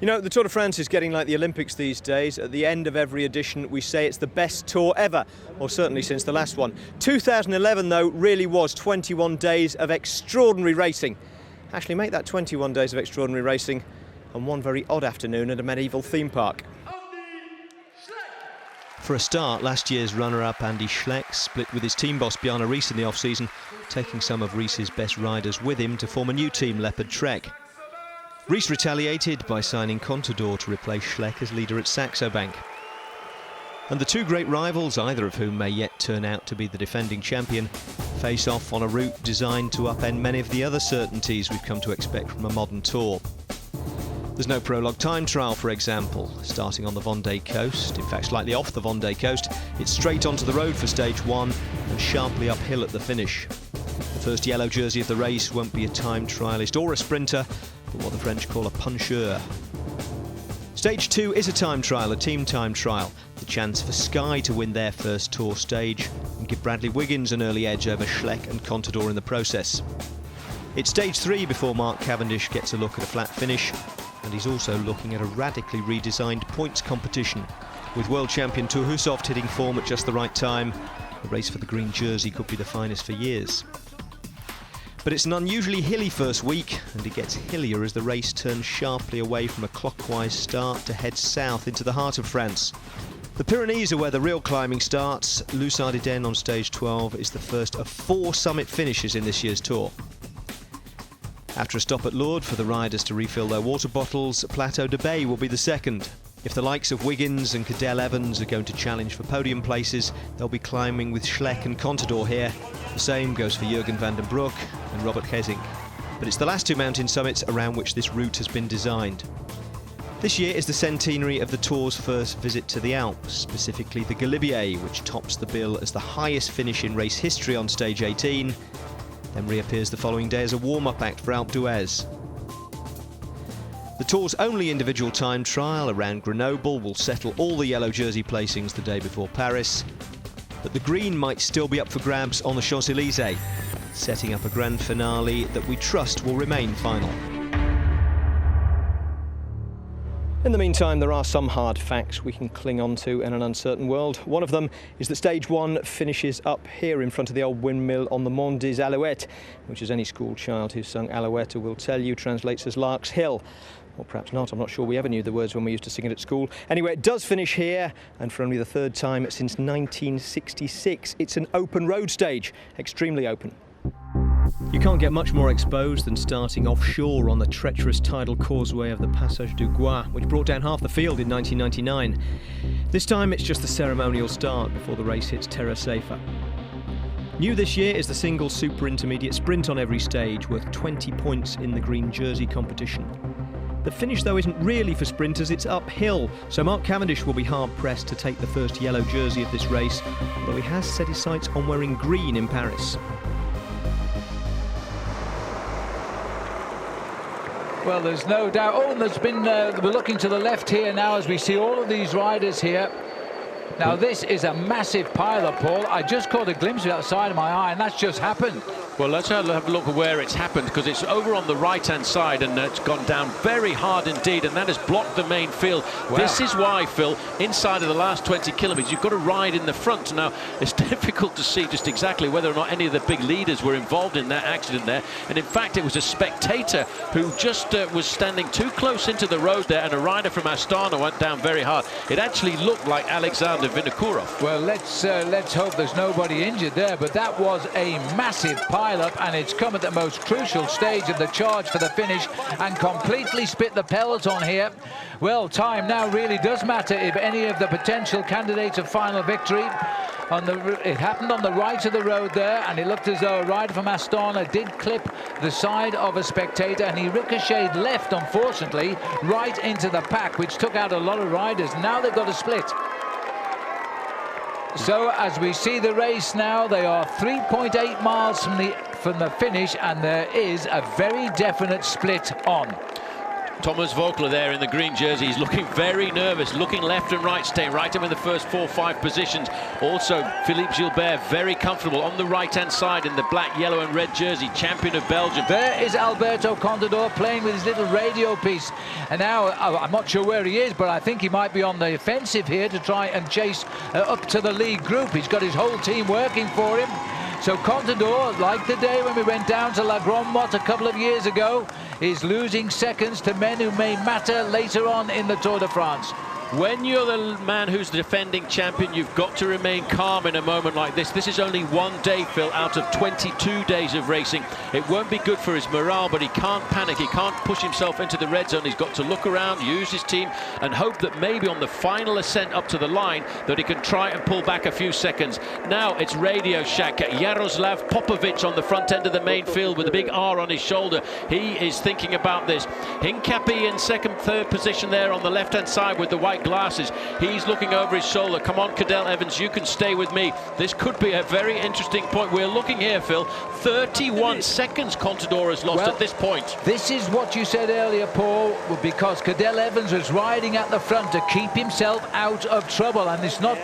You know, the Tour de France is getting like the Olympics these days. At the end of every edition, we say it's the best tour ever, or certainly since the last one. 2011, though, really was 21 days of extraordinary racing. Actually, make that 21 days of extraordinary racing on one very odd afternoon at a medieval theme park. For a start, last year's runner-up Andy Schleck split with his team boss Bjarne Riis in the off-season, taking some of Riis's best riders with him to form a new team, Leopard Trek. Riis retaliated by signing Contador to replace Schleck as leader at Saxo Bank. And the two great rivals, either of whom may yet turn out to be the defending champion, face off on a route designed to upend many of the other certainties we've come to expect from a modern tour. There's no prologue time trial, for example, starting on the Vendée coast, in fact slightly off the Vendée coast. It's straight onto the road for stage one and sharply uphill at the finish. The first yellow jersey of the race won't be a time trialist or a sprinter, but what the French call a puncheur. Stage two is a time trial, a team time trial, the chance for Sky to win their first tour stage and give Bradley Wiggins an early edge over Schleck and Contador in the process. It's stage three before Mark Cavendish gets a look at a flat finish, and he's also looking at a radically redesigned points competition. With world champion Thor Hushovd hitting form at just the right time, the race for the green jersey could be the finest for years. But it's an unusually hilly first week, and it gets hillier as the race turns sharply away from a clockwise start to head south into the heart of France. The Pyrenees are where the real climbing starts. Lussard-Iden on stage 12 is the first of 4 summit finishes in this year's tour. After a stop at Lourdes for the riders to refill their water bottles, Plateau de Bay will be the second. If the likes of Wiggins and Cadel Evans are going to challenge for podium places, they'll be climbing with Schleck and Contador here. The same goes for Jürgen van den Broek and Robert Gesink. But it's the last 2 mountain summits around which this route has been designed. This year is the centenary of the Tour's first visit to the Alps, specifically the Galibier, which tops the bill as the highest finish in race history on stage 18, then reappears the following day as a warm-up act for Alpe d'Huez. The Tour's only individual time trial around Grenoble will settle all the yellow jersey placings the day before Paris, but the green might still be up for grabs on the Champs-Élysées, setting up a grand finale that we trust will remain final. In the meantime, there are some hard facts we can cling on to in an uncertain world. One of them is that stage one finishes up here in front of the old windmill on the Mont des Alouettes, which, as any school child who's sung Alouette will tell you, translates as Lark's Hill. Or perhaps not, I'm not sure we ever knew the words when we used to sing it at school. Anyway, it does finish here, and for only the 3rd time since 1966. It's an open road stage, extremely open. You can't get much more exposed than starting offshore on the treacherous tidal causeway of the Passage du Gois, which brought down half the field in 1999. This time it's just the ceremonial start before the race hits terra safer. New this year is the single super intermediate sprint on every stage, worth 20 points in the green jersey competition. The finish, though, isn't really for sprinters, it's uphill, so Mark Cavendish will be hard-pressed to take the first yellow jersey of this race, although he has set his sights on wearing green in Paris. Well, there's no doubt. Oh, and there's been, we're looking to the left here now as we see all of these riders here. Now, this is a massive pile-up, Paul. I just caught a glimpse of it outside of my eye, and that's just happened. Well, let's have a look at where it's happened, because it's over on the right-hand side, and it's gone down very hard indeed, and that has blocked the main field. Wow. This is why, Phil, inside of the last 20 kilometres, you've got to ride in the front. Now, it's difficult to see just exactly whether or not any of the big leaders were involved in that accident there, and in fact, it was a spectator who just was standing too close into the road there, and a rider from Astana went down very hard. It actually looked like Alexander Vinokourov. Well, let's hope there's nobody injured there, but that was a massive pile-up, and it's come at the most crucial stage of the charge for the finish and completely split the peloton here. Well, time now really does matter if any of the potential candidates of final victory. It happened on the right of the road there, and it looked as though a rider from Astana did clip the side of a spectator, and he ricocheted left, unfortunately, right into the pack, which took out a lot of riders. Now they've got a split. So as we see the race now, they are 3.8 miles from the finish, and there is a very definite split on. Thomas Voeckler there in the green jersey. He's looking very nervous, looking left and right, staying right up in the first 4 or 5 positions. Also, Philippe Gilbert very comfortable on the right-hand side in the black, yellow and red jersey, champion of Belgium. There is Alberto Contador playing with his little radio piece. And now, I'm not sure where he is, but I think he might be on the offensive here to try and chase up to the lead group. He's got his whole team working for him. So Contador, like the day when we went down to La Grande Motte a couple of years ago, is losing seconds to men who may matter later on in the Tour de France. When you're the man who's the defending champion, you've got to remain calm in a moment like this. This is only 1 day, Phil, out of 22 days of racing. It won't be good for his morale, but he can't panic. He can't push himself into the red zone. He's got to look around, use his team, and hope that maybe on the final ascent up to the line that he can try and pull back a few seconds. Now it's Radio Shack. Jaroslav Popovic on the front end of the main field with a big R on his shoulder. He is thinking about this. Hincapie in second, third position there on the left-hand side with the white glasses. He's looking over his shoulder. Come on, Cadel Evans, you can stay with me. This could be a very interesting point. We're looking here, Phil, 31 seconds Contador has lost at this point. This is what you said earlier, Paul, because Cadel Evans was riding at the front to keep himself out of trouble, and it's not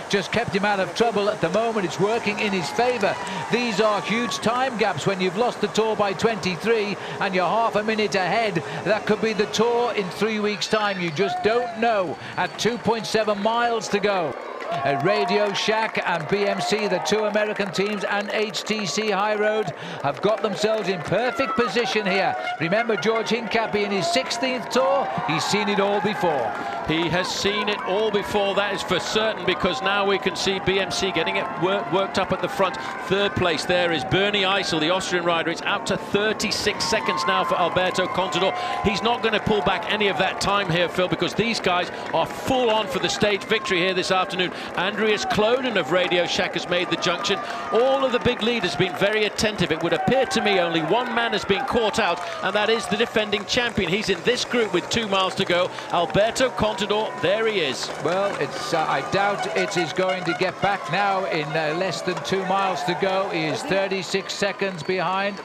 just kept him out of trouble at the moment, it's working in his favor. These are huge time gaps. When you've lost the Tour by 23 and you're half a minute ahead, that could be the Tour in 3 weeks' time. You just don't know. At 2.7 miles to go. Radio Shack and BMC, the 2 American teams, and HTC High Road have got themselves in perfect position here. Remember, George Hincapie in his 16th Tour, he's seen it all before. He has seen it all before, that is for certain, because now we can see BMC getting it worked up at the front. Third place there is Bernie Eisel, the Austrian rider. It's out to 36 seconds now for Alberto Contador. He's not going to pull back any of that time here, Phil, because these guys are full on for the stage victory here this afternoon. Andreas Kloden of Radio Shack has made the junction. All of the big leaders have been very attentive. It would appear to me only one man has been caught out, and that is the defending champion. He's in this group with 2 miles to go. Alberto Contador, there he is. Well, it's I doubt it is going to get back now in less than 2 miles to go. He is 36 seconds behind.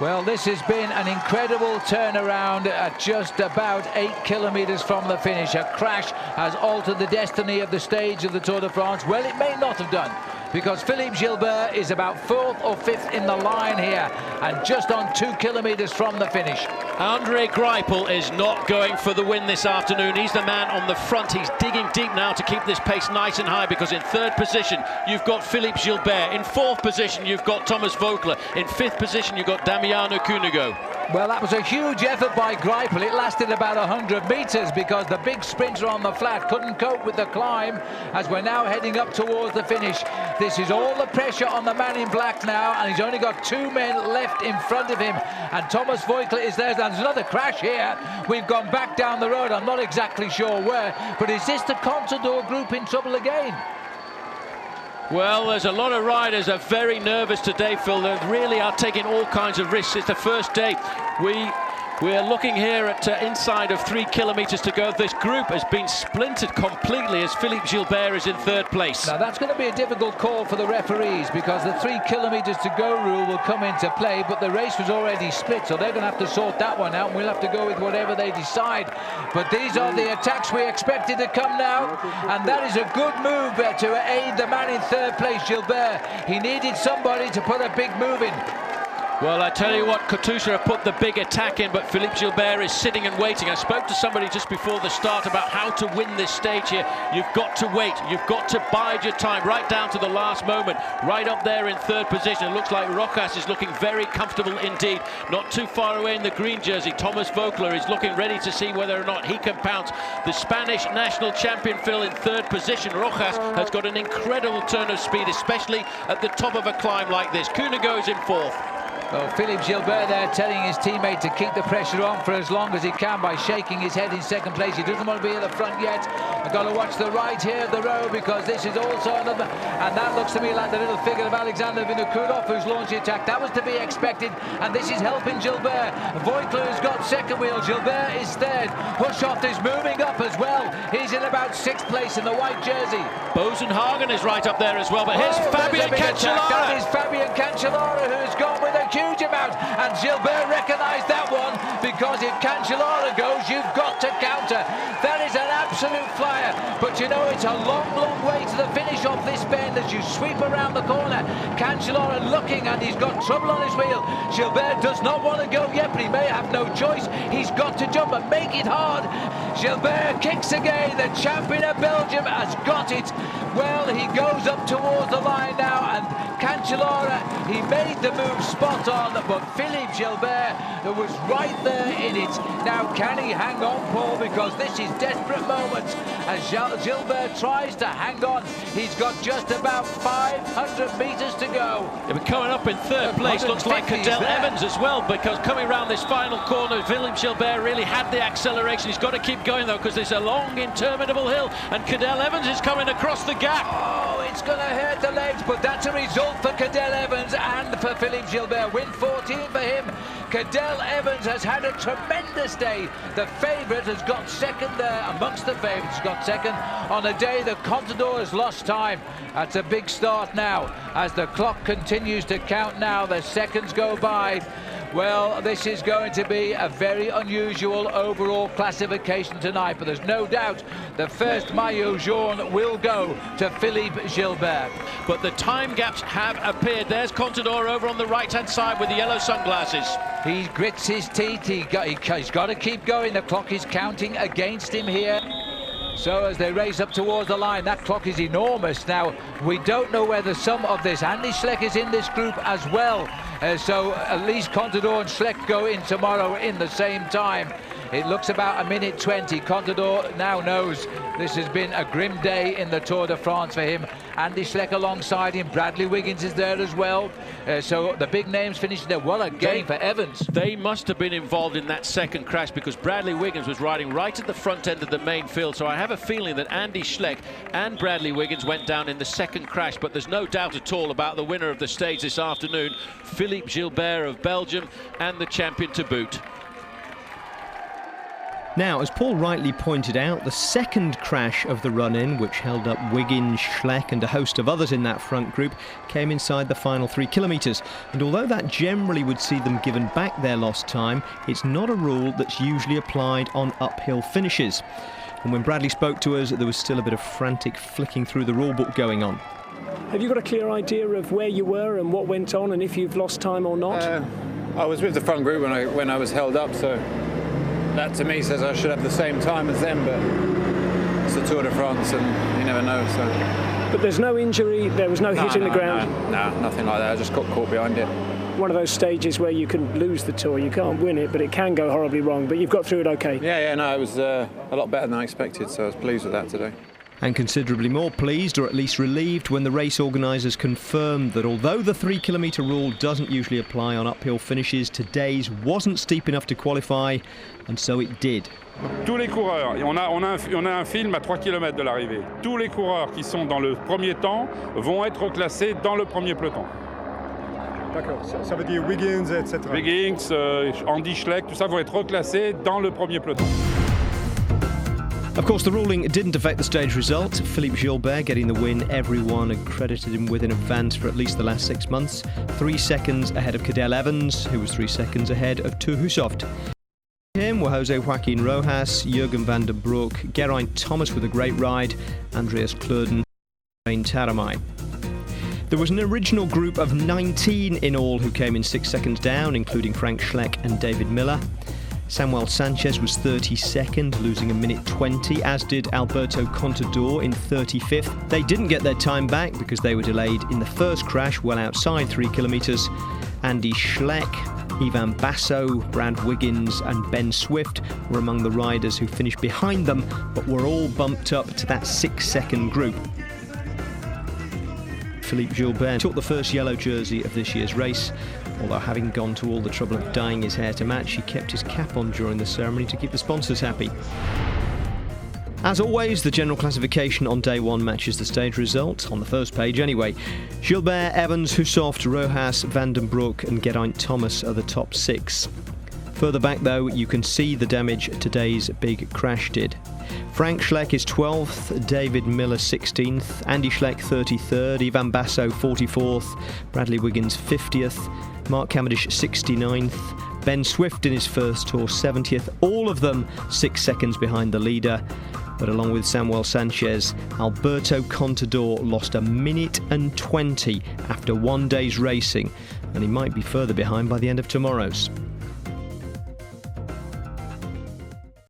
Well, this has been an incredible turnaround at just about 8 kilometers from the finish. A crash has altered the destiny of the stage of the Tour de France. Well, it may not have done, because Philippe Gilbert is about 4th or 5th in the line here, and just on 2 kilometers from the finish. Andre Greipel is not going for the win this afternoon. He's the man on the front. He's digging deep now to keep this pace nice and high, because in 3rd position you've got Philippe Gilbert. In 4th position you've got Thomas Voeckler. In 5th position you've got Damiano Cunego. Well, that was a huge effort by Greipel. It lasted about 100 meters because the big sprinter on the flat couldn't cope with the climb, as we're now heading up towards the finish. This is all the pressure on the man in black now, and he's only got 2 men left in front of him, and Thomas Voeckler is there. There's another crash here. We've gone back down the road. I'm not exactly sure where, but is this the Contador group in trouble again? Well, there's a lot of riders are very nervous today, Phil. They really are taking all kinds of risks. It's the first day. We're looking here at inside of 3 kilometers to go. This group has been splintered completely as Philippe Gilbert is in 3rd place. Now, that's going to be a difficult call for the referees, because the 3 kilometers to go rule will come into play, but the race was already split, so they're going to have to sort that one out, and we'll have to go with whatever they decide. But these are the attacks we expected to come now, and that is a good move to aid the man in 3rd place, Gilbert. He needed somebody to put a big move in. Well, I tell you what, Katusha have put the big attack in, but Philippe Gilbert is sitting and waiting. I spoke to somebody just before the start about how to win this stage here. You've got to wait. You've got to bide your time right down to the last moment. Right up there in 3rd position. It looks like Rojas is looking very comfortable indeed. Not too far away in the green jersey. Thomas Voeckler is looking ready to see whether or not he can pounce. The Spanish national champion, Phil, in 3rd position. Rojas has got an incredible turn of speed, especially at the top of a climb like this. Cunego is in 4th. Well, Philippe Gilbert there telling his teammate to keep the pressure on for as long as he can by shaking his head in 2nd place. He doesn't want to be at the front yet. I've got to watch the right here of the road, because this is also another, and that looks to me like the little figure of Alexander Vinokurov who's launched the attack. That was to be expected, and this is helping Gilbert. Voeckler has got 2nd wheel. Gilbert is 3rd. Hushoft is moving up as well. He's in about 6th place in the white jersey. Bosenhagen is right up there as well, but here's Fabian Cancellara. That is Fabian Cancellara, who's gone with a huge amount, and Gilbert recognised that one, because if Cancellara Gilbert. That is an absolute flyer. But you know, it's a long, long way to the finish of this bend as you sweep around the corner. Cancellara looking, and he's got trouble on his wheel. Gilbert does not want to go yet, but he may have no choice. He's got to jump and make it hard. Gilbert kicks again. The champion of Belgium has got it. Well, he goes up towards the line now, and Cancellara, he made the move spot on, but Philippe Gilbert was right there in it. Now, can he hang on, Paul? Because this is desperate moments as Gilbert tries to hang on. He's got just about 500 metres to go. Yeah, but coming up in third place looks like Cadel Evans as well, because coming around this final corner, Philippe Gilbert really had the acceleration. He's got to keep going though, because there's a long, interminable hill, and Cadel Evans is coming across the gap. Oh, it's going to hurt the legs, but that's a result for Cadel Evans and for Philippe Gilbert. Win 14 for him. Cadel Evans has had a tremendous day. The favourite has got second there, amongst the favourites got second on a day that Contador has lost time. That's a big start now as the clock continues to count now. The seconds go by. Well, this is going to be a very unusual overall classification tonight, but there's no doubt the first maillot jaune will go to Philippe Gilbert. But the time gaps have appeared. There's Contador over on the right-hand side with the yellow sunglasses. He grits his teeth. He's got to keep going. The clock is counting against him here. So as they race up towards the line, that clock is enormous. Now, we don't know whether some of this, Andy Schleck is in this group as well. So at least Contador and Schleck go in tomorrow in the same time. It looks about 1:20. Contador now knows this has been a grim day in the Tour de France for him. Andy Schleck alongside him. Bradley Wiggins is there as well. So the big names finishing there. What a game for Evans. They must have been involved in that second crash, because Bradley Wiggins was riding right at the front end of the main field. So I have a feeling that Andy Schleck and Bradley Wiggins went down in the second crash. But there's no doubt at all about the winner of the stage this afternoon, Philippe Gilbert of Belgium, and the champion to boot. Now, as Paul rightly pointed out, the second crash of the run-in, which held up Wiggins, Schleck and a host of others in that front group, came inside the final 3 kilometres. And although that generally would see them given back their lost time, it's not a rule that's usually applied on uphill finishes. And when Bradley spoke to us, there was still a bit of frantic flicking through the rulebook going on. Have you got a clear idea of where you were and what went on, and if you've lost time or not? I was with the front group when I was held up, so that to me says I should have the same time as them, but it's the Tour de France and you never know. So. But there's no injury, there was no hit in the ground? No, nothing like that. I just got caught behind it. One of those stages where you can lose the Tour, you can't win it, but it can go horribly wrong, but you've got through it okay? Yeah, no, it was a lot better than I expected, so I was pleased with that today. And considerably more pleased, or at least relieved, when the race organisers confirmed that although the 3 kilometre rule doesn't usually apply on uphill finishes, today's wasn't steep enough to qualify, and so it did. Tous les coureurs, on a un film à 3 km de l'arrivée. Tous les coureurs qui sont dans le premier temps vont être classés dans le premier peloton. D'accord, ça veut dire Wiggins, etc. Wiggins, Andy Schleck, tout ça vont être reclassés dans le premier peloton. Of course, the ruling didn't affect the stage result. Philippe Gilbert getting the win everyone had credited him with in advance for at least the last 6 months. 3 seconds ahead of Cadel Evans, who was 3 seconds ahead of Tue Hushovd. Him were Jose Joaquin Rojas, Jürgen van den Broek, Geraint Thomas with a great ride, Andreas Klöden, Rein Taramai. There was an original group of 19 in all who came in 6 seconds down, including Frank Schleck and David Miller. Samuel Sanchez was 32nd, losing 1:20, as did Alberto Contador in 35th. They didn't get their time back because they were delayed in the first crash well outside 3 kilometres. Andy Schleck, Ivan Basso, Brad Wiggins and Ben Swift were among the riders who finished behind them, but were all bumped up to that 6-second group. Philippe Gilbert took the first yellow jersey of this year's race. Although having gone to all the trouble of dyeing his hair to match, he kept his cap on during the ceremony to keep the sponsors happy. As always, the general classification on day one matches the stage result, on the first page anyway. Gilbert, Evans, Hushovd, Rojas, Van den Broek and Geraint Thomas are the top 6. Further back though, you can see the damage today's big crash did. Frank Schleck is 12th, David Miller 16th, Andy Schleck 33rd, Ivan Basso 44th, Bradley Wiggins 50th, Mark Cavendish 69th, Ben Swift in his first tour 70th, all of them 6 seconds behind the leader. But along with Samuel Sanchez, Alberto Contador lost 1 minute and 20 after 1 day's racing, and he might be further behind by the end of tomorrow's.